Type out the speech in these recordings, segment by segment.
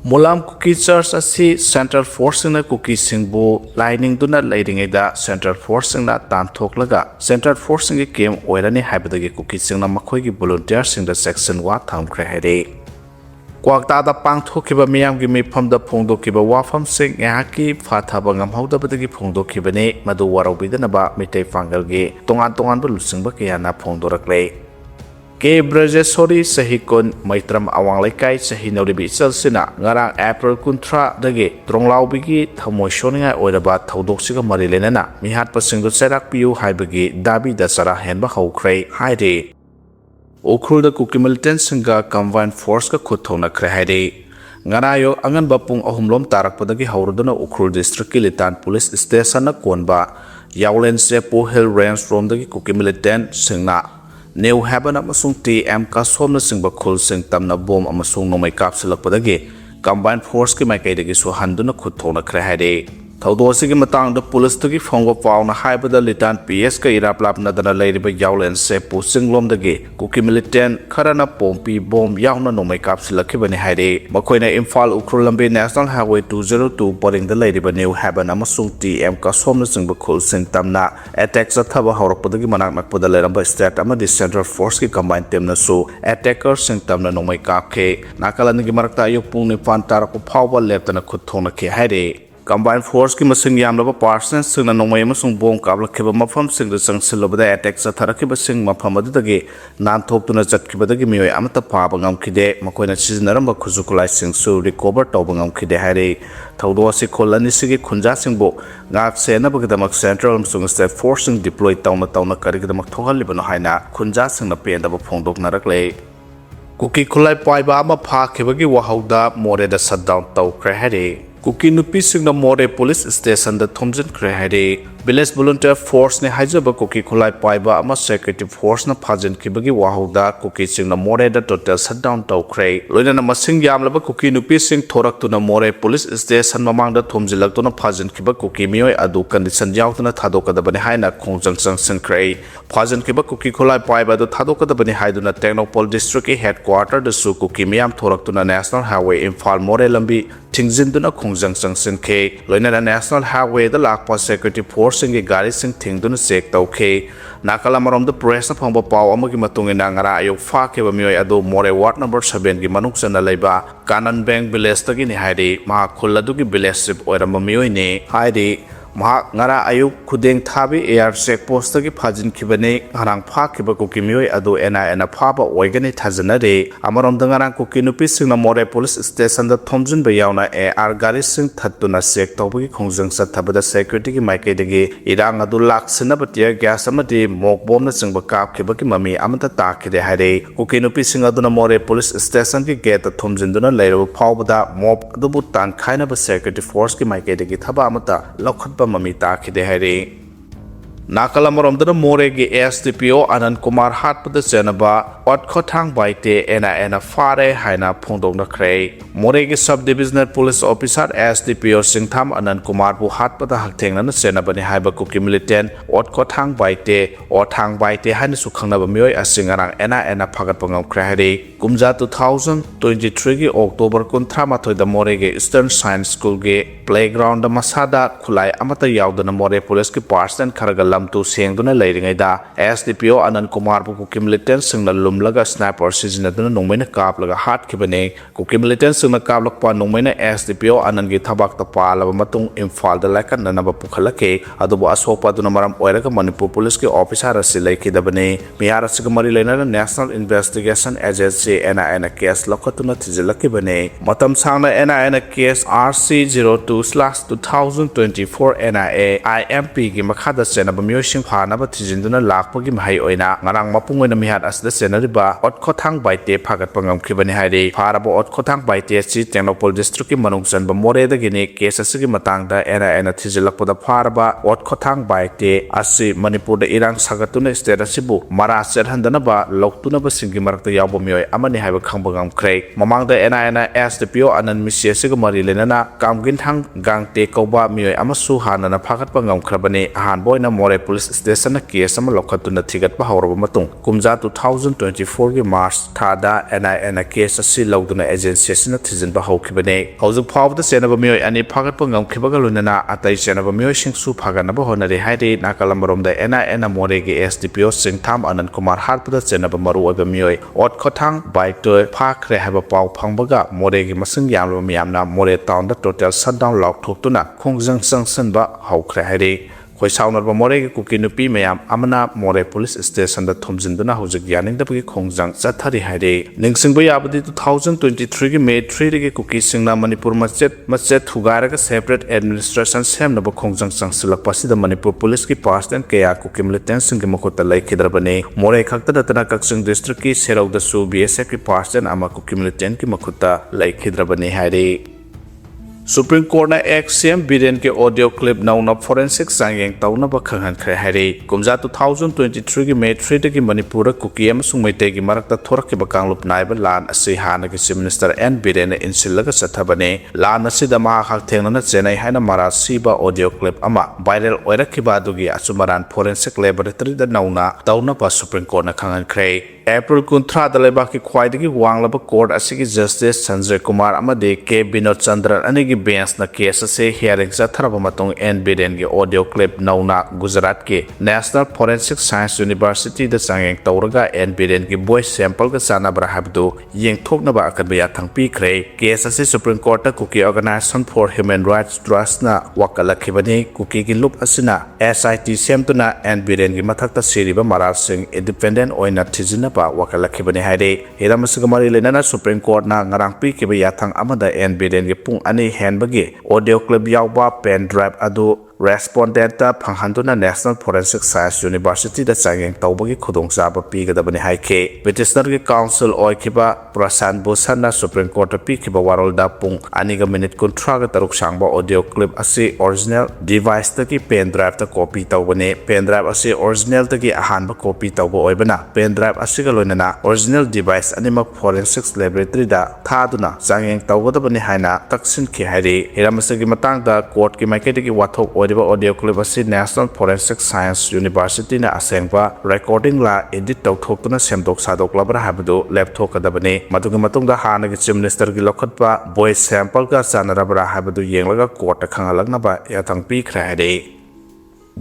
Mulam Kuki Church asi Central Force na Kuki Singbu lining duna leiringeda Central Force na tanthok Central Force ngi kem oirani haibadagi Kuki singna makhoigi volunteer singda section wa tankhre hare Kwakta da pangthokiba miyamgi mifamda phongdokiba wafam sing ngaki phathaba ngamhaudabadagi phongdokibane madu waraubidanaba mitei fangalgi tongan bu lusingba kiyana phongdorakle Ke Brajesori sahikon maitram awang laikai sahi nauribi sina ngarang April kuntra dage tronglau bigi thamoi shoninga oiraba thaudok mari lenana mihat pasingdo serak piu haibagi dabi dasara henba haukhrai haide Ukrul da Kuki militant singa combined force ka khuthona khre haide ngarayo angan bapung ahumlom tarak padagi haurudana Ukrul district kilitan police station na konba Yaulen se po hill range from dagi Kuki militant singna New Haban amasung TM kasom na singba khul sing tamna bom amasung nomay kapsilakhre combined force ki maikaidagi so handuna khuthona khre haide Thaudosi ki matang da police to ki phongwa paw na haibada litan PS ka iraplap na dana leiriba yaulen se pu singlom dagi Kuki militant kharana pompi bom yauna nomay kapsilakhre bani haide makoina Imphal Ukrul lambe National Highway 202 boring da leiriba New Haban amasung TM kasom na singba khul sing tamna attack sa thaba haurakpadagi manak nakpada leiramba state amadi Central Force ki combined team na su attacker sing tamna nomay kapkhe nakalani ki marakta ayuk pung ni fan tarak phawba leptana khuthona khe haide Combined Force ki masing yamlaba persons sing na nomay amasung bom kaplakheba mafam sing da sangsilobada attack sa tharakiba sing mafam adudagi nanthoptuna chatkibadagi miyoi amata phaba ngamkhide makoina sizinaramba khuzukulai sing su recover tawba ngamkhide haire thaudo si kholani sigi khunja singbo ngak senabagdamak Central amasung State Force sing deploy tawna karigidamak thogalibano haina khunja singna pendaba phongdoknarakle Kuki khulai paiba ama phakibagi wahauda more da shutdown tawkhre haire Kuki nupi singna more police station da thomjin khre haire village volunteer force ne haijaba Kuki khulai paiba ama security force na phajin kibagi wahauda Kuki singna more da total shutdown tawkhre loinana masing yamlaba Kuki nupi sing thoraktuna more police station mamang da thomjilaktuna phajin kiba Kuki miyoi adu condition yautuna thadokadabani haina khongjang singkhre phajin kiba Kuki khulai paiba da thadokadabani haiduna Technopol district headquarter da su Kuki miyam thoraktuna National Highway Imphal more lambi Tingzinduna khongjang singkhe loinana National Highway da lakpa security force singi gari sing thingduna check tawkhe nakala marom da press na phangba paw amagi matungina ngara ayok fa keba miyoi adu more ward number 7 gi manukchana leiba Kanan Bank village tagi ni haide ma khuladu gi village oirama miyoi ne haide ngara ayuk khudeng thabi air check post tagi phajin khibane harang pha khiba Kuki miyoi adu ena phaba oigani thajana re amarom dangarang Kuki nupi singna more police station da thomjin ba yauna AR gari sing thattuna check tawbagi khongjang sathabada security gi maike dagi irang adu laksina batia gas amadi mok bom na chingba kap khiba ki mami amata ta khide haire Kuki nupi sing aduna more police station ki gate thomjin duna leiro phawbada mob adu bu tan khaina ba security force ki maike dagi thaba amata lokhat Mami takhide haire Nakala maromdana moregi SDPO Anand Kumar hatpada chenaba otkothang baite ena phare haina phongdokna khre moregi sub-divisional police officer SDPO Singtham Anand Kumar bu hatpada hakthengna chenaba ni haiba Kuki militant otkothang baite haina sukhangnaba miyoi asingarang ena phagat pangam khre haire kumja 2023 gi October 13 da moregi Eastern Science School ge playground da masada khulai amata yaudana more police ki person kharaga lamtu sengduna leiringaida SDPO Anand Kumar bu Kuki militant singna lumlaga sniper sizinaduna nongmaina kaplaga hat khibane Kuki militant singna kaplakpa nongmaina SDPO Anand gi thabak ta palaba matung Imphal da laikan nanaba pukhalake adubu asopa duna maram oiraga Manipur police ki officer asi laikidabane miyara sigamari leinana National Investigation Agency ena case lokatuna thijilakibane matam sangna ena case RC02/2024 NIA IMP gi makhada senaba miyosing phanaba thijinduna lakpagi mahai oina ngarang mapungoina mihat asda senariba otkothang baite phagat pangam khibani haire pharaba otkothang baite chi Technopol district ki manungsan ba more da gini case asigi matangda ena thijilakpada pharaba otkothang baite asi Manipur da irang sagatuna state asibu mara serhandana ba loktuna ba singi marakta yawba miyoi amani haiba khangbangam khre mamangda ena SDPO Anand Misia siga mari lenana kamgin thang gangte kauba mioi amasu hanana phagatpa ngamkhrabani ahanboina more police station na case ama lokhatuna thigatpa hawraba matung kumja 2024 gi march thada NIN na case asi lawduna agency sina thijinba hawkhibane hawjuk phawda senaba mioi ani phagatpa ngamkhibaga lunana atai senaba mioi singsu phaganaba honare haide nakalamromda NIN na more gi SDPO singtham anand kumar harpada senaba maru oiba mioi ot khothang bike to phare haba paw phangbaga more gi masing yamlo miyamna more town da total shutdown lock thokuna khongjang sangsan ba hawkhre haire khoi saunarba more gi kuki nupi mayam amana more police station da thumjinduna hojik yaning da bagi khongjang chathari haire ningsingba yabadi 2023 gi May 3 gi kuki singna Manipur machet thugara ga separate administration semna ba khongjang sangsilak pasida Manipur police ki person kaya kuki militant sing gi makota laikhidrabane more khakta datana kaksing district ki serau da su BSF ki person ama kuki militant ki makota laikhidrabane haire Supreme Court na XCM biren ke audio clip nauna forensic sangeng tauna ba khangan khre haire kumja 2023 gi May 3 gi Manipur kuki amasung maite gi marakta thorak ke bakanglup naiba lan ase hana gi chief minister N biren insillaga sathabane lan asida ma khak thengna na chenai haina mara siba audio clip ama viral oirakhiba dugi asumaran forensic laboratory da nauna tauna ba Supreme Court na khangan khre April 13 da leba ki khwaidagi wanglaba court asigi justice Sanjay Kumar amade K Binod Chandran anigi bench na case ase hearing satharaba matung N biren gi audio clip nauna Gujarat ke National Forensic Science University da sangeng tawraga N biren gi voice sample ga sanabra habdu yengthokna ba akadba thangpi khre case ase Supreme Court ta Kuki Organization for Human Rights Trust na wakalakhibani Kuki gi lup asina SIT semtuna N biren gi mathakta seriba maral sing independent oina thijina pa wakalakhibani haire hiramasgamari lenana Supreme Court na ngarang pi ke ba yathang amada N biren gi pung ani henbagi audio clip yawba pen drive adu respondent ta phanghanduna National Forensic Science University da changeng tawbagi khudongchaba pigadabani haike petitioner gi council oikiba Prasan Bhusan na Supreme Court ta pikiba warol da pung aniga minute kontra ga taruk sangba audio clip ase original device ta ki pen drive ta copy tawbani pen drive ase original ta ki ahanba copy tawba oibana pen drive ase ga loinana original device anima forensics laboratory da thaduna changeng tawgadabani haina taksin ki haire hiramasagi matang da court ki maiketi ki wathok audio clip asi National Forensic Science University na asengba recording la edit tawthokna semdok sadok labra habdu laptop kadabane madugi matungda hana gi chief minister gi lokhatpa voice sample ka sanarabra habdu yenglaga court ta khangalagna ba yathang pi khra hade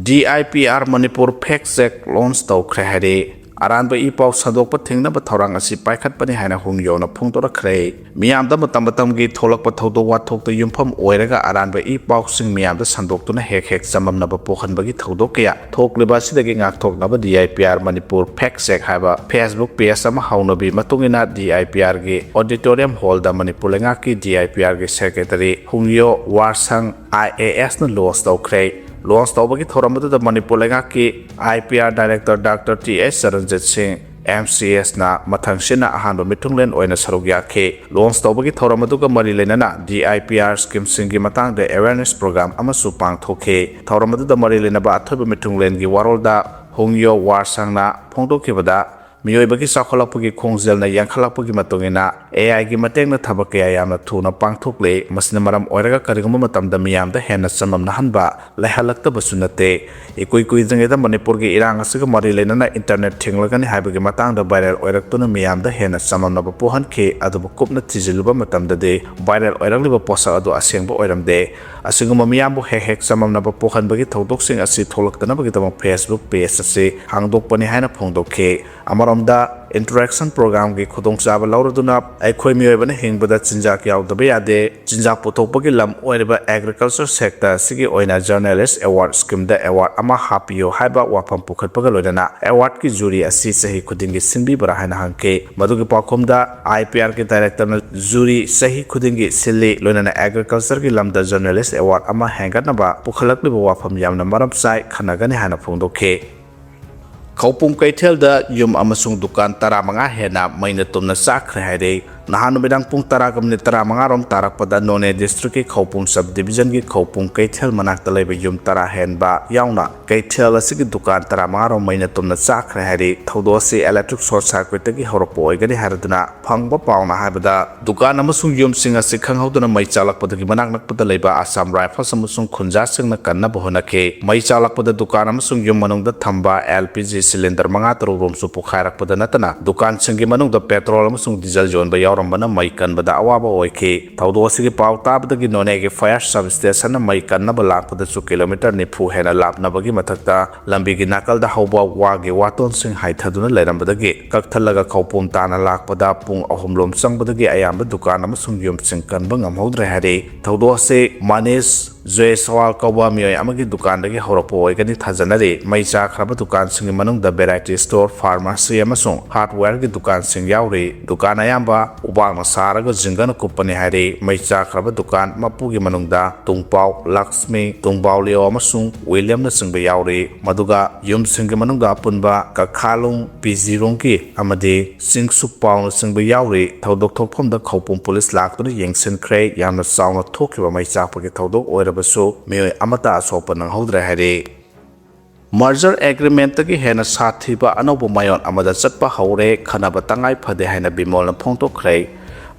DIPR Manipur fact check launch taw khra hade aranba I paw sadokpa thingnaba thorang asi paikhatpani haina hungyona phungtora khre miyamda matam gi tholakpa thodo wathokta yumpham oiraga aranba I paw sing miyamda sandoktuna hek samamnaba pokhanbagi thodok kya thokliba sidagi ngakthoknaba DIPR Manipur fact check haiba Facebook page ama haunabi matungina DIPR gi auditorium hall da Manipur lenga ki DIPR gi secretary hungyo warsang IAS na launch taw khre launch tawbagi thoramadu da Manipur lenga ki IPR director Dr. T.S. Saranjit Singh MCS na mathangsina ahanba mitunglen oina sarugya ke launch tawbagi thoramadu ga mari lenana DIPR scheme singi matang da awareness program ama supang thoke thoramadu da mari lenaba athoba mitunglen gi warolda hungyo warsang na phongdokibada miyoibagi sakholakpagi khongjelna yangkhalakpagi matungina AI gi matengna thabak ya yamna thuna pangthokle masina maram oiraga kariguma matamda miyamda henna samamna hanba laihalakta basunate ekoi jangeda Manipur gi irang asiga mari lenana internet thinglagani haibagi matangda viral oiraktuna miyamda henna samamna ba pohan ke aduba kupna tijiluba matamda de viral oiragliba posa adu asengba oiramde asiguma miyambu hek samamna ba pohan bagi thodok sing asi tholaktana bagi tama Facebook page ase hangdokpani haina phongdokhe amaromda interaction program gi khudong chaba lauraduna aikhoi miyoibana hingbada chinjak yaudaba yade chinjak potokpagi lam oiriba agriculture sector sigi oina journalist award scheme da award ama hapio haiba wafam pukhatpaga loidana award ki jury asi sahi khudingi sinbi bara haina hangke madugi pakhomda IPR ki director na jury sahi khudingi silli loinana agriculture ki lamda journalist award ama hangatnaba pukhalakliba wafam yamna maram sai khanagani haina phongdokhe Kaupung Kaithel da yum amasung dukan taramanga hena maina tumna chakhre haire Nahan bidang pung tara kamni tara mangarom tarak pada none district ki khopung subdivision ki khopung kaithel manak talai ba yum tara hen ba yauna kaithel asigi dukan tara mangarom maina tumna chakhre hari thodo se electric short circuit ki horopo igani haraduna phangba pauna habada dukan amasung yum singa se khanghauduna mai chalak pada ki manak nak pada leiba Assam Rifles amasung khunja singna kanna bohona ke mai chalak pada dukan amasung yum manung da thamba LPG cylinder manga taru rom su pukharak pada natana dukan singi manung da petrol amasung diesel jon ba Rambana Maikan Bada Awaba Oike, Taudosi Pauta the Ginone Fire Substation Maikan Nabalak the 2 kilometer Nipu Hena Lap Nabagi Matata, Lambigi Nakal the Hauba Wagi Waton Sing Haitaduna Lerambadagi, Kaktalaga Kaupum Tana Lak Pada Pung Ohumlum Sang Badagi Ayamba Dukanam Sungyum Sinkan Bangam Hodre Hade, Taudosi Manis. Zoe Sawal Kawa Mioy Amagi Dukan the Horopo Egani Tazanari, Maisa Kraba Dukan Sing Manung the Variety Store, Pharmacy Amasung, Hardware Dukan Sing Yauri, Dukan Ayamba, Ubang Saraga Zingana Kupani Hari, Maisa Kraba Dukan, Mapugi Manungda, Tungpao, Laxmi, Tungbao Leo Amasung, William the Singba Yauri, Maduga, Yum Singamanunga Punba, Kakalung, Pizirungi, Amadi, Sing Supao Singba Yauri, Taudok from the Kopum Police Lak to the Yangsen Cray, Yana Sound of Tokyo, Maisa Pagetaudok, or Baso, Mio Amata Sopan and Hodre Hare. Merger agreement ki hena sathiba anobu mayon amada chatpa haure khanabatangai phade haina bimol na phongto khrei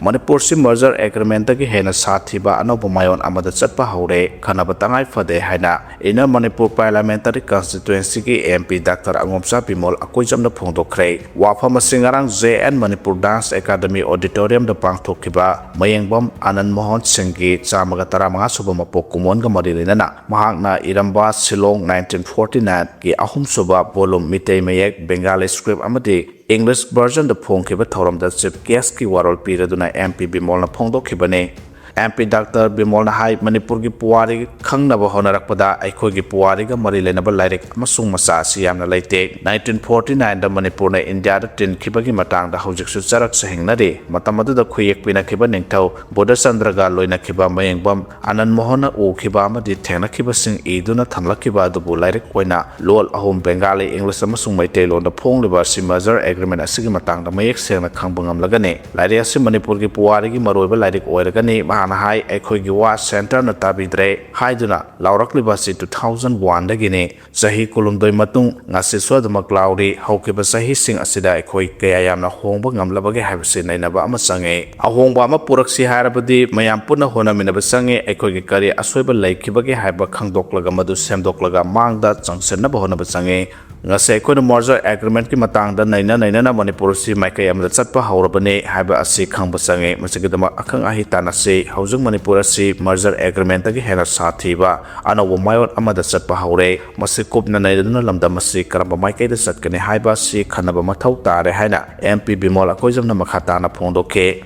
Manipur si merger agreement ki hena sathiba anobu mayon amada chatpa haure khanabatangai phade haina Inner Manipur Parliamentary Constituency ki MP Dr. Angomsa Bimol akoijam na phongto khrei wafam singarang JN Manipur Dance Academy Auditorium da pangthokiba mayengbam Anand Mohan Singh chamaga taramanga suba mapok kumon ga marilina na mahakna iramba Shillong 1949 ki ahum suba volume mitei mayek Bengali script amadi English version the phong kiba thoram da chief guest ki warol piraduna MP Bimol na phongdo kibane MP Dr. Bimol na hai Manipur ki puwari khangnaba honarakpada aikhoi ki puwari ga mari lenaba lairik amasung masa siyamna leite 1949 da Manipur na India da tin khibagi matang da hojik su charak sahingna de matamadu da khuyek pina khiba ningthau Bodha Chandra ga loina khiba mayengbam Anand Mohan o khiba amadi thengna khiba sing iduna thamla khiba dubu lairik koina lol ahum Bengali English amasung maitei lon da phong liba si merger agreement asigi matang da mayek sengna khangbangam lagane lairi asi Manipur ki puwari gi maroiba lairik oiragani Hai Ekhoigi wa center na tabidre haiduna laurakliba si 2001 dagini sahi kulumdoi matung ngasi swadama cloudy haukiba sahi sing asida ekhoi kaya yamna hongba ngamlabage haibsi nainaba ama sange ahongba ama puraksi harabadi mayam puna hona minaba sange ekhoigi kari asoiba laikibage haiba khangdoklaga madu semdoklaga mangda changsenna bahona basange ngase ko merger agreement ki matang da naina na Manipur si maikai amda chatpa haurabane haiba asi khangba sange masigidama akhang ahi tanase haujung Manipur si merger agreement ki hena sathiba anawo mayon amada chatpa haure masikop na naiduna lamda masi karamba maikai da chatkane haiba si khanaba mathau tare haina MP Bimol akoijam na makhata na phongdoke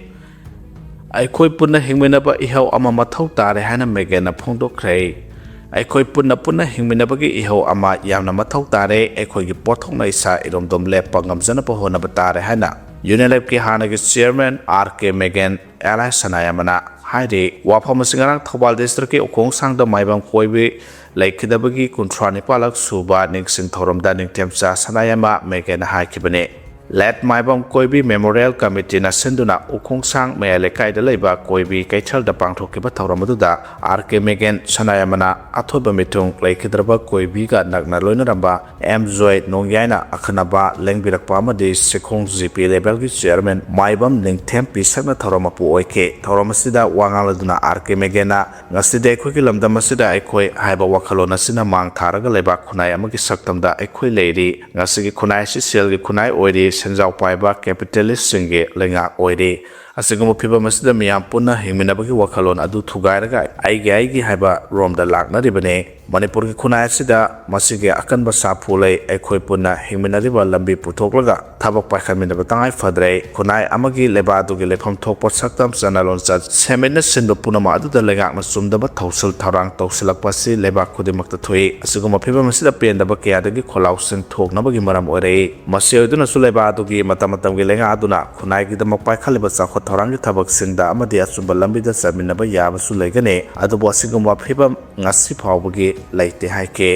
aikoi punna hingmenaba ihau ama mathau tare haina megena phongdokre Aikoi punna hingminabagi iho ama yamna mathau tare aikoi gi pothok na isa iromdom lepa ngamjana pa hona batare hana Unilab ki hana gi chairman RK Megan Alai Sanayamana haide wafam singarang Thobal district ki okong sangda maibam koibi laikidabagi kuntrani palak suba ningsing thoromda ningtemcha Sanayama Megan haikibane Let Maibam Koibi Memorial Committee na senduna ukong sang mayalekai da leiba koibi kaichal da pangthokiba thawramaduda RK Megan Sanayamana athoba mitung laikidraba koibi ga nagna loinaramba M Joy Nongyaina akhanaba lengbirakpa amadi Sekhong GP level ki chairman Maibam Ningthem pisakna thawramapu oike thawramasida wangaladuna RK Megana ngaside khoki lamda masida aikhoi haiba wakhalona sina mang tharaga leiba khunai amagi saktamda aikhoi leiri ngasigi khunai si sel gi khunai oiri Senjau paiba capitalist singe lenga oire asigamo phiba masida miyam punna hingminabagi wakhalon adu thugairaga aigi haiba romda lakna ribane Manipur ki khunai sida masige akanba sapulei aikhoi punna hingminariba lambi puthoklaga thabak paikhaminaba tangai fadrei khunai amagi lebadu gi lefam thokpa saktam chanalon chat semena sinba punama adu da legak na sumdaba thausil tharang tausilakpa si lebak khudimakta thui asigamo phiba masida pendaba kayadagi kholau sing thoknabagi maram oire masioiduna suleba adu gi matamatam gi lenga aduna khunai gi damak paikhaliba chakhot thorang gi thabak singda amadi asumba lambi da saminaba yaba su legane adu bosigamo phiba ngasi phawbagi laite haike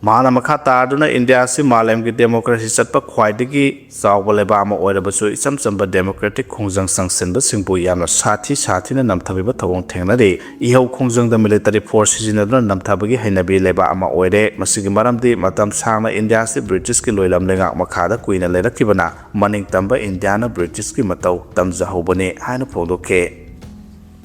ꯃꯍꯥꯛꯅ ꯃꯈꯥ ꯇꯥꯗꯨꯅ ꯏꯟꯗꯤꯌꯥꯁꯤ ꯃꯥꯂꯦꯝꯒꯤ democracy ꯆꯠꯄ ꯈ꯭ꯋꯥꯏꯗꯒꯤ ꯆꯥꯎꯕ ꯂꯩꯕꯥꯛ ꯑꯃ ꯑꯣꯏꯔꯕꯁꯨ ꯏꯆꯝ ꯆꯝꯕ ꯗꯦꯃꯣꯀ꯭ꯔꯦꯇꯤक ꯈꯣꯡꯖꯪ ꯆꯪꯁꯤꯟꯕꯁꯤꯡꯕꯨ ꯌꯥꯝꯅ ꯁꯥꯊꯤꯅ ꯅꯝꯊꯕꯤꯕ ꯊꯧꯑꯣꯡ ꯊꯦꯡꯅꯔꯤ ꯏꯍꯧ ꯈꯣꯡꯖꯪꯗ ꯃꯤꯂꯤꯇꯔꯤ ꯐꯣꯔꯁ ꯁꯤꯖꯤꯟꯅꯗꯨꯅ ꯅꯝꯊꯕꯒꯤ ꯍꯩꯅꯕꯤ ꯂꯩꯕꯥꯛ ꯑꯃ ꯑꯣꯏꯔꯦ ꯃꯁꯤꯒꯤ ꯃꯔꯝꯗꯤ ꯃꯇꯝ ꯁꯥꯡꯅ ꯏꯟꯗꯤꯌꯥꯁꯤ ꯕ꯭ꯔꯤꯇꯤꯁꯀꯤ ꯂꯣꯏꯂꯝ ꯂꯩꯉꯥꯛ ꯃꯈꯥꯗ ꯀꯨꯏꯅ ꯂꯩꯔꯛꯈꯤꯕꯅ ꯃꯅꯤꯡꯇꯝꯕ ꯏꯟꯗꯤꯌꯥꯅ ꯕ꯭ꯔꯤꯇꯤꯁꯀꯤ ꯃꯇꯧ ꯇꯝꯖꯍꯧꯕꯅꯤ ꯍꯥꯏꯅ ꯐꯣꯡꯗꯣꯛꯈꯤ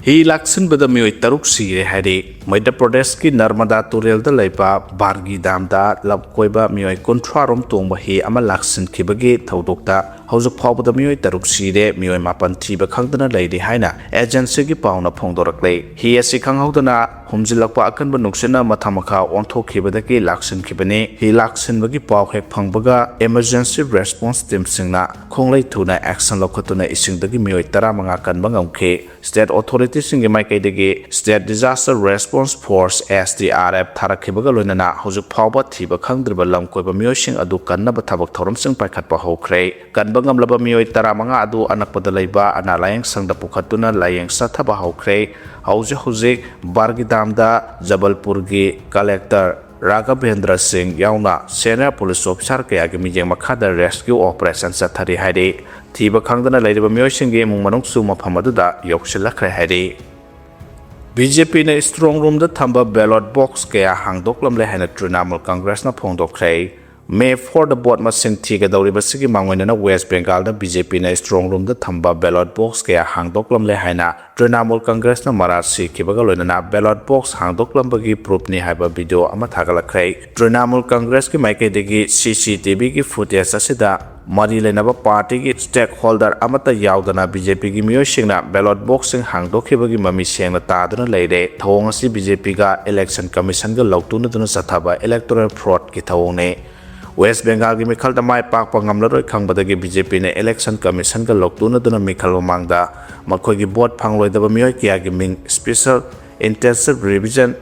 ꯍꯤ ꯂꯥꯛꯁꯤꯟꯕꯗ ꯃꯤꯑꯣꯏ 6 ꯁꯤꯔꯦ ꯍꯥꯏꯔꯤ ꯃꯙ꯭ꯌ ꯄ꯭ꯔꯗꯦꯁꯀꯤ ꯅꯔꯃꯗꯥ ꯇꯨꯔꯦꯜꯗ ꯂꯩꯕ ꯕꯥꯔꯒꯤ ꯗꯥꯝꯗ ꯂꯝꯀꯣꯏꯕ ꯃꯤꯑꯣꯏ 30 ꯔꯣꯝ ꯇꯣꯡꯕ ꯍꯤ ꯑꯃ ꯂꯥꯛꯁꯤꯟꯈꯤꯕꯒꯤ ꯊꯧꯗꯣꯛꯇ ꯍꯧꯖꯤꯛ ꯐꯥꯎꯕꯗ ꯃꯤꯑꯣꯏ 6 ꯁꯤꯔꯦ ꯃꯤꯑꯣꯏ 9 ꯊꯤꯕ ꯈꯪꯗꯅ ꯂꯩꯔꯤ ꯍꯥꯏꯅ ꯑꯦꯖꯦꯟꯁꯤꯒꯤ ꯄꯥꯎꯅ ꯐꯣꯡꯗꯣꯔꯛꯂꯦ ꯍꯤ ꯑꯁꯤ ꯈꯪꯍꯧꯗꯅ ꯍꯨꯝꯖꯤꯜꯂꯛꯄ ꯑꯀꯟꯕ ꯅꯨꯡꯁꯤꯠꯅ ꯃꯊꯛ ꯃꯈꯥ ꯑꯣꯟꯊꯣꯛꯈꯤꯕꯗꯒꯤ ꯂꯥꯛꯁꯤꯟꯈꯤꯕꯅꯤ ꯍꯤ ꯂꯥꯛꯁꯤꯟꯕꯒꯤ ꯄꯥꯎ ꯍꯦꯛ ꯐꯪꯕꯒ ꯏꯃꯔꯖꯦꯟꯁꯤ ꯔꯦꯁꯄꯣꯟꯁ ꯇꯤꯝꯁꯤꯡꯅ ꯈꯣꯡꯂꯩ ꯊꯨꯅ ꯑꯦꯛꯁꯟ ꯂꯧꯈꯠꯇꯨꯅ ꯏꯁꯤꯡꯗꯒꯤ ꯃꯤꯑꯣꯏ 15 ꯀꯟꯕ ꯉꯝꯈꯤ ꯁ꯭ꯇꯦꯠ ꯑꯣꯊꯣꯔꯤꯇꯤꯁꯤꯡꯒꯤ ꯃꯥꯏꯀꯩꯗꯒꯤ state disaster response force SDRF ꯊꯥꯔꯛꯈꯤꯕꯒ ꯂꯣꯏꯅꯅ ꯍꯧꯖꯤꯛ ꯐꯥꯎꯕ ꯊꯤꯕ ꯈꯪꯗ꯭ꯔꯤꯕ ꯂꯝ ꯀꯣꯏꯕ ꯃꯤꯑꯣꯏꯁꯤꯡ ꯑꯗꯨ ꯀꯟꯅꯕ ꯊꯕꯛ ꯊꯧꯔꯝꯁꯤꯡ ꯄꯥꯏꯈꯠꯄ ꯍꯧꯈ꯭ꯔꯦ ꯀꯟꯕ ꯉꯝꯂꯕ ꯃꯤꯑꯣꯏ 15 ꯑꯗꯨ ꯑꯅꯛꯄꯗ ꯂꯩꯕ ꯑꯅꯥ ꯂꯥꯌꯦꯡꯁꯪꯗ ꯄꯨꯈꯠꯇꯨꯅ ꯂꯥꯌꯦꯡ ꯆꯠꯊꯕ ꯍꯧꯈ꯭ꯔꯦ ꯍꯧꯖꯤꯛ ꯕꯥꯔꯒꯤꯗꯥꯝꯗ ꯖꯕꯜꯄꯨꯔꯒꯤ ꯀꯂꯦꯛꯇꯔ ꯔꯥꯘꯕꯦꯟꯗ꯭ꯔ ꯁꯤꯡ ꯌꯥꯎꯅ ꯁꯦꯅꯤꯌꯔ ꯄꯨꯂꯤꯁ ꯑꯣꯐꯤꯁꯥꯔ ꯀꯌꯥꯒꯤ ꯃꯤꯠꯌꯦꯡ ꯃꯈꯥꯗ ꯔꯦꯁꯀ꯭ꯌꯨ ꯑꯣꯄꯔꯦꯁꯟ ꯆꯠꯊꯔꯤ ꯍꯥꯏꯔꯤ ꯊꯤꯕ ꯈꯪꯗꯅ ꯂꯩꯔꯤꯕ ꯃꯤꯑꯣꯏꯁꯤꯡꯒꯤ ꯏꯃꯨꯡ ꯃꯅꯨꯡꯁꯨ ꯃꯐꯝ ꯑꯗꯨꯗ ꯌꯧꯁꯤꯜꯂꯛꯈ꯭ꯔꯦ ꯍꯥꯏꯔꯤ BJPꯅ ꯁ꯭ꯇ꯭ꯔꯣꯡ ꯔꯨꯝꯗ ꯊꯝꯕ ꯕꯦꯂꯣꯠ ꯕꯣꯛꯁ ꯀꯌꯥ ꯍꯥꯡꯗꯣꯛꯂꯝꯂꯦ ꯍꯥꯏꯅ ꯇ꯭ꯔꯤꯅꯥꯃꯨꯜ ꯀꯪꯒ꯭ꯔꯦꯁꯅ ꯐꯣꯡꯗꯣꯛꯈ꯭ꯔꯦ May 4ꯗ ꯚꯣꯠ ꯃꯁꯤꯡ ꯊꯤꯒꯗꯧꯔꯤꯕꯁꯤꯒꯤ ꯃꯥꯡꯑꯣꯏꯅꯅ ꯋꯦꯁꯠ ꯕꯦꯡꯒꯥꯜꯗ BJPꯅ ꯁ꯭ꯇ꯭ꯔꯣꯡ ꯔꯨꯝꯗ ꯊꯝꯕ ꯕꯦꯂꯣꯠ ꯕꯣꯛꯁ ꯀꯌꯥ ꯍꯥꯡꯗꯣꯛꯂꯝꯂꯦ ꯍꯥꯏꯅ ꯇ꯭ꯔꯤꯅꯥꯃꯨꯜ ꯀꯪꯒ꯭ꯔꯦꯁꯅ ꯃꯔꯥꯜ ꯁꯤꯈꯤꯕꯒ ꯂꯣꯏꯅꯅ ꯕꯦꯂꯣꯠ ꯕꯣꯛꯁ ꯍꯥꯡꯗꯣꯛꯂꯝꯕꯒꯤ ꯄ꯭ꯔꯨꯐꯅꯤ ꯍꯥꯏꯕ ꯚꯤꯗꯤꯑꯣ ꯑꯃ ꯊꯥꯒꯠꯂꯛꯈ꯭ꯔꯦ ꯇ꯭ꯔꯤꯅꯥꯃꯨꯜ ꯀꯪꯒ꯭ꯔꯦꯁꯀꯤ ꯃꯥꯏꯀꯩꯗꯒꯤ CCTVꯒꯤ ꯐꯨꯇꯦꯖ ꯑꯁꯤꯗ ꯃꯔꯤ ꯂꯩꯅꯕ ꯄꯥꯔꯇꯤꯒꯤ ꯁ꯭ꯇꯦꯛ ꯍꯣꯜꯗꯔ ꯑꯃꯠꯇ ꯌꯥꯎꯗꯅ BJPꯒꯤ ꯃꯤꯑꯣꯏꯁꯤꯡꯅ ꯕꯦꯂꯣꯠ ꯕꯣꯛꯁꯁꯤꯡ ꯍꯥꯡꯗꯣꯛꯈꯤꯕꯒꯤ ꯃꯃꯤ ꯁꯦꯡꯅ ꯇꯥꯗꯨꯅ ꯂꯩꯔꯦ ꯊꯧꯑꯣꯡ ꯑꯁꯤ BJPꯒ ꯏꯂꯦꯛꯁꯟ ꯀꯃꯤꯁꯟꯒ ꯂꯧꯇꯨꯅꯗꯨꯅ ꯆꯠꯊꯕ ꯏꯂꯦꯛꯇꯣꯔꯦꯜ ꯐ꯭ꯔꯣꯗꯀꯤ ꯊꯧꯑꯣꯡꯅꯤ ꯋꯦꯁꯠ ꯕꯦꯡꯒꯥꯜꯒꯤ ꯃꯤꯈꯜꯗ ꯃꯥꯏ ꯄꯥꯛꯄ ꯉꯝꯂꯔꯣꯏ ꯈꯪꯕꯗꯒꯤ BJPꯅ ꯏꯂꯦꯛꯁꯟ ꯀꯃꯤꯁꯟꯒ ꯂꯧꯇꯨꯅꯗꯨꯅ ꯃꯤꯈꯜ ꯃꯃꯥꯡꯗ ꯃꯈꯣꯏꯒꯤ ꯚꯣꯠ ꯐꯪꯂꯣꯏꯗꯕ ꯃꯤꯑꯣꯏ ꯀꯌꯥꯒꯤ ꯃꯤꯡ ꯁ꯭ꯄꯦꯁꯤꯑꯦꯜ ꯏꯟꯇꯦꯟꯁꯤꯚ ꯔꯤꯚꯤꯖꯟ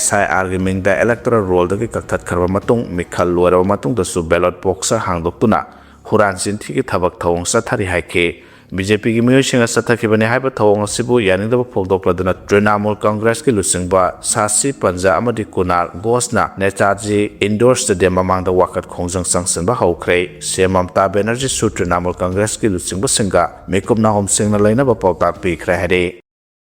SIRꯒꯤ ꯃꯤꯡꯗ ꯏꯂꯦꯛꯇꯣꯔꯦꯜ ꯔꯣꯜꯗꯒꯤ ꯀꯛꯊꯠꯈ꯭ꯔꯕ ꯃꯇꯨꯡ ꯃꯤꯈꯜ ꯂꯣꯏꯔꯕ ꯃꯇꯨꯡꯗꯁꯨ ꯕꯦꯂꯣꯠ ꯕꯣꯛꯁ ꯍꯥꯡꯗꯣꯛꯇꯨꯅ ꯍꯨꯔꯥꯟ ꯆꯤꯟꯊꯤꯒꯤ ꯊꯕꯛ ꯊꯧꯑꯣꯡ ꯆꯠꯊꯔꯤ ꯍꯥꯏꯈꯤ BJPꯒꯤ ꯃꯤꯑꯣꯏꯁꯤꯡꯅ ꯆꯠꯊꯈꯤꯕꯅꯤ ꯍꯥꯏꯕ ꯊꯧꯑꯣꯡ ꯑꯁꯤꯕꯨ ꯌꯥꯅꯤꯡꯗꯕ ꯐꯣꯡꯗꯣꯛꯂꯗꯨꯅ ꯇ꯭ꯔꯤꯅꯥꯃꯨꯜ ꯀꯪꯒ꯭ꯔꯦꯁꯀꯤ ꯂꯨꯆꯤꯡꯕ ꯁꯥꯁꯤ ꯄꯟꯖꯥ ꯑꯃꯗꯤ ꯀꯨꯅꯥꯜ ꯘꯣꯁꯅ ꯅꯦꯇꯥꯖꯤ ꯏꯟꯗꯣꯔ ꯁ꯭ꯇꯦꯗꯤꯌꯝ ꯃꯃꯥꯡꯗ ꯋꯥꯀꯠ ꯈꯣꯡꯖꯪ ꯆꯪꯁꯤꯟꯕ ꯍꯧꯈ꯭ꯔꯦ CM ꯃꯃꯇꯥ ꯕꯦꯅꯔꯖꯤꯁꯨ ꯇ꯭ꯔꯤꯅꯥꯃꯨꯜ ꯀꯪꯒ꯭ꯔꯦꯁꯀꯤ ꯂꯨꯆꯤꯡꯕꯁꯤꯡꯒ ꯃꯤꯀꯨꯞ ꯅꯥꯍꯨꯝꯁꯤꯡꯅ ꯂꯩꯅꯕ ꯄꯥꯎꯇꯥꯛ ꯄꯤꯈ꯭ꯔꯦ ꯍꯥꯏꯔꯤ